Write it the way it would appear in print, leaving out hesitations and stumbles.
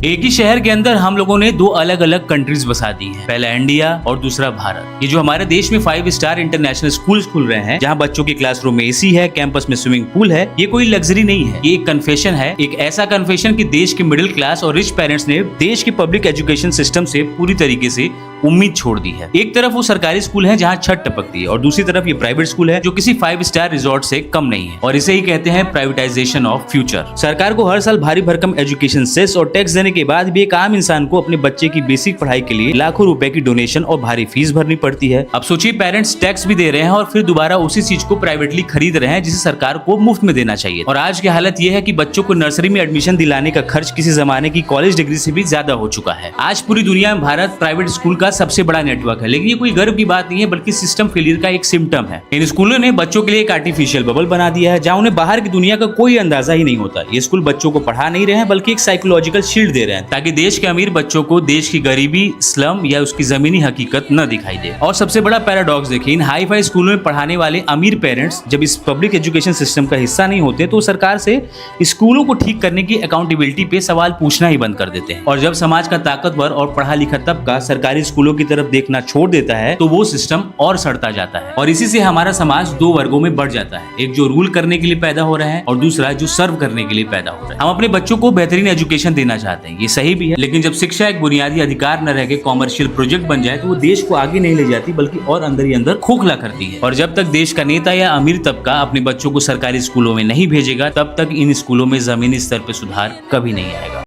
एक ही शहर के अंदर हम लोगों ने दो अलग अलग कंट्रीज बसा दी हैं। पहला इंडिया और दूसरा भारत। ये जो हमारे देश में 5 स्टार इंटरनेशनल स्कूल्स खुल रहे हैं, जहां बच्चों के क्लासरूम में एसी है, कैंपस में स्विमिंग पूल है, ये कोई लग्जरी नहीं है, ये एक कन्फेशन है। एक ऐसा कन्फेशन कि देश के मिडिल क्लास और रिच पेरेंट्स ने देश के पब्लिक एजुकेशन सिस्टम से पूरी तरीके से उम्मीद छोड़ दी है। एक तरफ वो सरकारी स्कूल है जहां छत टपकती है और दूसरी तरफ ये प्राइवेट स्कूल है जो किसी 5 स्टार रिजॉर्ट से कम नहीं है, और इसे ही कहते हैं प्राइवेटाइजेशन ऑफ फ्यूचर। सरकार को हर साल भारी भरकम एजुकेशन सेस और टैक्स देने के बाद भी एक आम इंसान को अपने बच्चे की बेसिक पढ़ाई के लिए लाखों रुपए की डोनेशन और भारी फीस भरनी पड़ती है। अब सोचिए, पेरेंट्स टैक्स भी दे रहे हैं और फिर दोबारा उसी चीज को प्राइवेटली खरीद रहे हैं जिसे सरकार को मुफ्त में देना चाहिए। और आज की हालत यह है कि बच्चों को नर्सरी में एडमिशन दिलाने का खर्च किसी जमाने की कॉलेज डिग्री से भी ज्यादा हो चुका है। आज पूरी दुनिया में भारत प्राइवेट स्कूल का सबसे बड़ा नेटवर्क है, लेकिन ये कोई गर्व की बात नहीं है, बल्कि सिस्टम फेलियर का एक सिम्टम है। इन स्कूलों ने बच्चों के लिए एक आर्टिफिशियल बबल बना दिया है जहां उन्हें बाहर की दुनिया का कोई अंदाजा ही नहीं होता। ये स्कूल बच्चों को पढ़ा नहीं रहे हैं, बल्कि एक साइकोलॉजिकल शील्ड दे रहे हैं ताकि देश के अमीर बच्चों को देश की गरीबी, स्लम या उसकी जमीनी हकीकत न दिखाई दे। और सबसे बड़ा पैराडॉक्स देखिए, इन हाई फाई स्कूलों में पढ़ाने वाले अमीर पेरेंट्स जब इस पब्लिक एजुकेशन सिस्टम का हिस्सा नहीं होते तो सरकार से स्कूलों को ठीक करने की अकाउंटेबिलिटी पे सवाल पूछना ही बंद कर देते हैं। और जब समाज का ताकतवर और पढ़ा लिखा तबका सरकारी स्कूलों की तरफ देखना छोड़ देता है तो वो सिस्टम और सड़ता जाता है, और इसी से हमारा समाज दो वर्गों में बढ़ जाता है। एक जो रूल करने के लिए पैदा हो रहा है और दूसरा जो सर्व करने के लिए पैदा हो रहा है। हम अपने बच्चों को बेहतरीन एजुकेशन देना चाहते हैं, ये सही भी है, लेकिन जब शिक्षा एक बुनियादी अधिकार न रह के कॉमर्शियल प्रोजेक्ट बन जाए तो वो देश को आगे नहीं ले जाती, बल्कि और अंदर ही अंदर खोखला करती है। और जब तक देश का नेता या अमीर तबका अपने बच्चों को सरकारी स्कूलों में नहीं भेजेगा, तब तक इन स्कूलों में जमीनी स्तर पर सुधार कभी नहीं आएगा।